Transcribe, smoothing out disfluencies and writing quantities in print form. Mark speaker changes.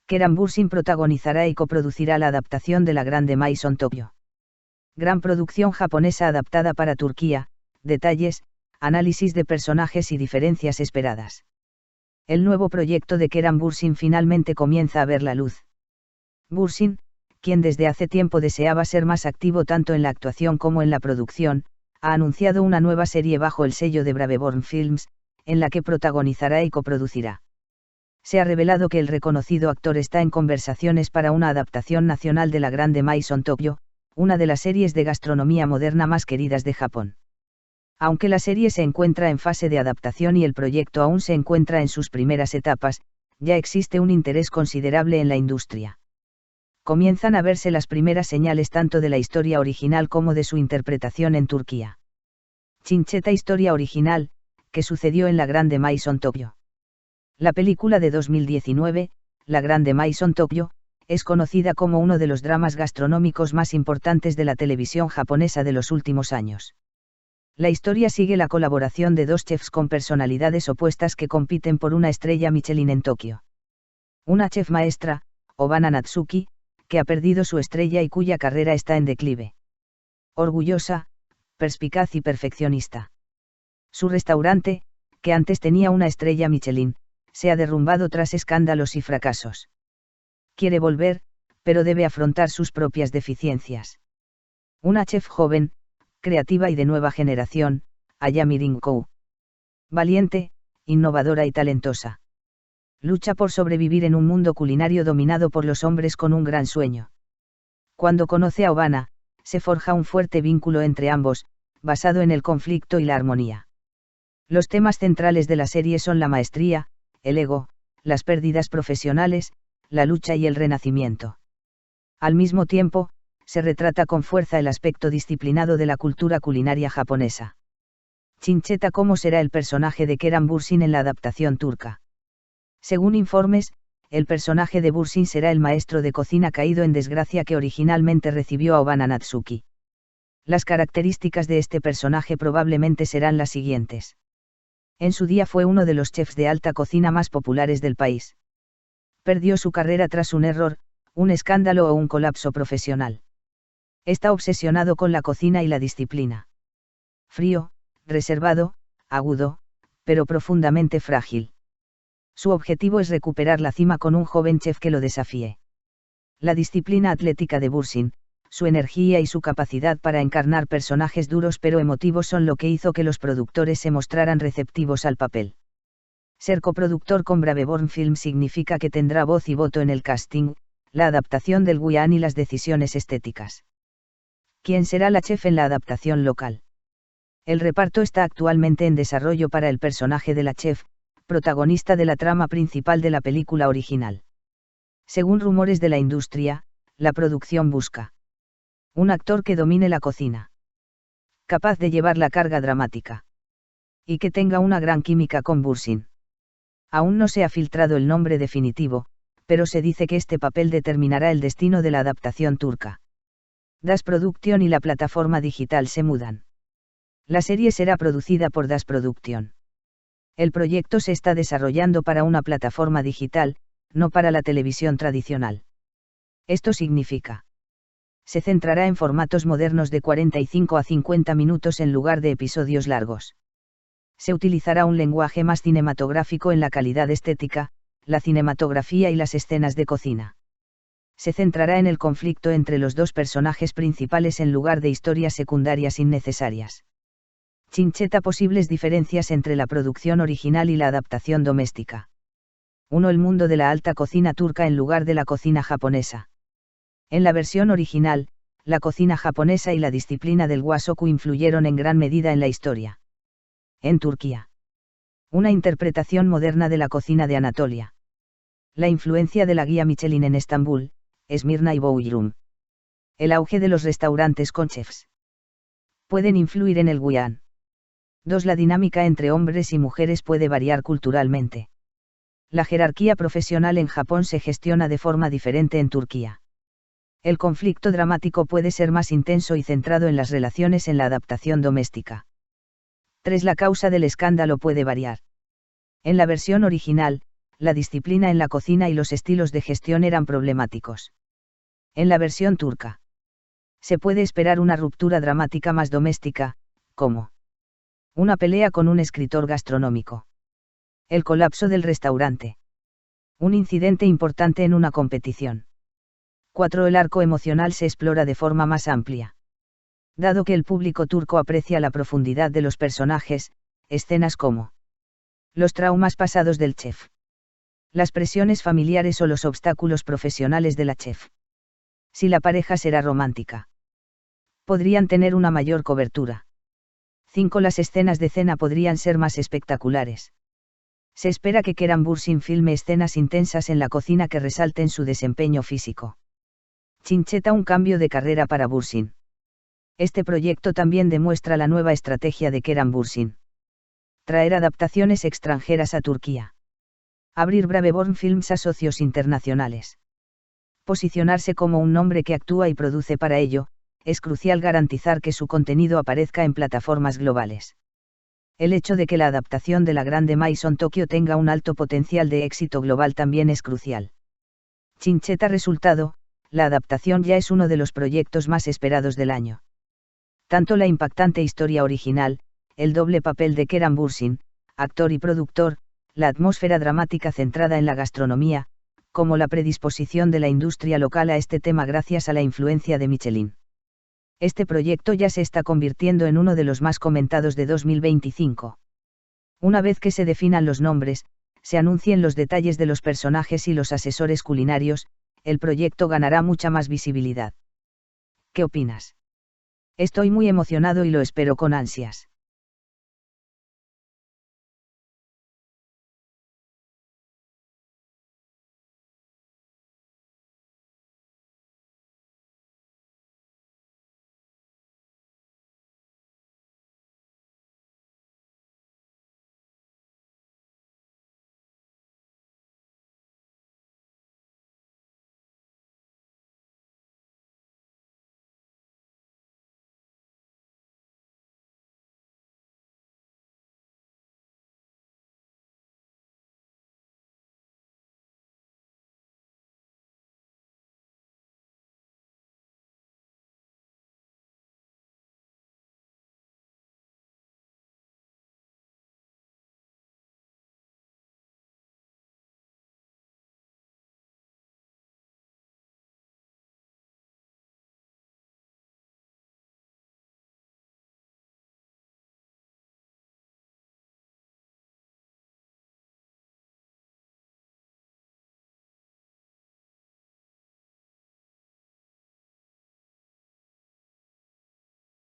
Speaker 1: Keran Bürsin protagonizará y coproducirá la adaptación de La Grande Maison Tokyo. Gran producción japonesa adaptada para Turquía, detalles, análisis de personajes y diferencias esperadas. El nuevo proyecto de Keran Bürsin finalmente comienza a ver la luz. Bürsin, quien desde hace tiempo deseaba ser más activo tanto en la actuación como en la producción, ha anunciado una nueva serie bajo el sello de Braveborn Films, en la que protagonizará y coproducirá. Se ha revelado que el reconocido actor está en conversaciones para una adaptación nacional de La Grande Maison Tokyo, una de las series de gastronomía moderna más queridas de Japón. Aunque la serie se encuentra en fase de adaptación y el proyecto aún se encuentra en sus primeras etapas, ya existe un interés considerable en la industria. Comienzan a verse las primeras señales tanto de la historia original como de su interpretación en Turquía. Cinçeta historia original, que sucedió en La Grande Maison Tokyo. La película de 2019, La Grande Maison Tokyo, es conocida como uno de los dramas gastronómicos más importantes de la televisión japonesa de los últimos años. La historia sigue la colaboración de dos chefs con personalidades opuestas que compiten por una estrella Michelin en Tokio. Una chef maestra, Obana Natsuki, que ha perdido su estrella y cuya carrera está en declive. Orgullosa, perspicaz y perfeccionista. Su restaurante, que antes tenía una estrella Michelin, se ha derrumbado tras escándalos y fracasos. Quiere volver, pero debe afrontar sus propias deficiencias. Una chef joven, creativa y de nueva generación, Ayami Rinkou. Valiente, innovadora y talentosa. Lucha por sobrevivir en un mundo culinario dominado por los hombres con un gran sueño. Cuando conoce a Obana, se forja un fuerte vínculo entre ambos, basado en el conflicto y la armonía. Los temas centrales de la serie son la maestría, el ego, las pérdidas profesionales, la lucha y el renacimiento. Al mismo tiempo, se retrata con fuerza el aspecto disciplinado de la cultura culinaria japonesa. Cinçeta ¿cómo será el personaje de Keran Bürsin en la adaptación turca? Según informes, el personaje de Bürsin será el maestro de cocina caído en desgracia que originalmente recibió a Obana Natsuki. Las características de este personaje probablemente serán las siguientes. En su día fue uno de los chefs de alta cocina más populares del país. Perdió su carrera tras un error, un escándalo o un colapso profesional. Está obsesionado con la cocina y la disciplina. Frío, reservado, agudo, pero profundamente frágil. Su objetivo es recuperar la cima con un joven chef que lo desafíe. La disciplina atlética de Bürsin, su energía y su capacidad para encarnar personajes duros pero emotivos son lo que hizo que los productores se mostraran receptivos al papel. Ser coproductor con Braveborn Film significa que tendrá voz y voto en el casting, la adaptación del guión y las decisiones estéticas. ¿Quién será la chef en la adaptación local? El reparto está actualmente en desarrollo para el personaje de la chef, protagonista de la trama principal de la película original. Según rumores de la industria, la producción busca un actor que domine la cocina, capaz de llevar la carga dramática, y que tenga una gran química con Bürsin. Aún no se ha filtrado el nombre definitivo, pero se dice que este papel determinará el destino de la adaptación turca. Das Production y la plataforma digital se mudan. La serie será producida por Das Production. El proyecto se está desarrollando para una plataforma digital, no para la televisión tradicional. Esto significa: se centrará en formatos modernos de 45 a 50 minutos en lugar de episodios largos. Se utilizará un lenguaje más cinematográfico en la calidad estética, la cinematografía y las escenas de cocina. Se centrará en el conflicto entre los dos personajes principales en lugar de historias secundarias innecesarias. Cinçeta posibles diferencias entre la producción original y la adaptación doméstica. 1. El mundo de la alta cocina turca en lugar de la cocina japonesa. En la versión original, la cocina japonesa y la disciplina del wasoku influyeron en gran medida en la historia. En Turquía. Una interpretación moderna de la cocina de Anatolia. La influencia de la guía Michelin en Estambul, Esmirna y Bodrum. El auge de los restaurantes con chefs. Pueden influir en el guión. 2. La dinámica entre hombres y mujeres puede variar culturalmente. La jerarquía profesional en Japón se gestiona de forma diferente en Turquía. El conflicto dramático puede ser más intenso y centrado en las relaciones en la adaptación doméstica. 3. La causa del escándalo puede variar. En la versión original, la disciplina en la cocina y los estilos de gestión eran problemáticos. En la versión turca, se puede esperar una ruptura dramática más doméstica, como una pelea con un escritor gastronómico, el colapso del restaurante, un incidente importante en una competición. 4. El arco emocional se explora de forma más amplia. Dado que el público turco aprecia la profundidad de los personajes, escenas como los traumas pasados del chef, las presiones familiares o los obstáculos profesionales de la chef. Si la pareja será romántica, podrían tener una mayor cobertura. 5. Las escenas de cena podrían ser más espectaculares. Se espera que Kerem Bürsin filme escenas intensas en la cocina que resalten su desempeño físico. Chincheta, un cambio de carrera para Bürsin. Este proyecto también demuestra la nueva estrategia de Kerem Bürsin: traer adaptaciones extranjeras a Turquía. Abrir Braveborn Films a socios internacionales. Posicionarse como un nombre que actúa y produce para ello, es crucial garantizar que su contenido aparezca en plataformas globales. El hecho de que la adaptación de la Grande Maison Tokyo tenga un alto potencial de éxito global también es crucial. Chincheta. Resultado: la adaptación ya es uno de los proyectos más esperados del año. Tanto la impactante historia original, el doble papel de Kerem Bürsin, actor y productor, la atmósfera dramática centrada en la gastronomía, como la predisposición de la industria local a este tema gracias a la influencia de Michelin. Este proyecto ya se está convirtiendo en uno de los más comentados de 2025. Una vez que se definan los nombres, se anuncien los detalles de los personajes y los asesores culinarios, el proyecto ganará mucha más visibilidad. ¿Qué opinas? Estoy muy emocionado y lo espero con ansias.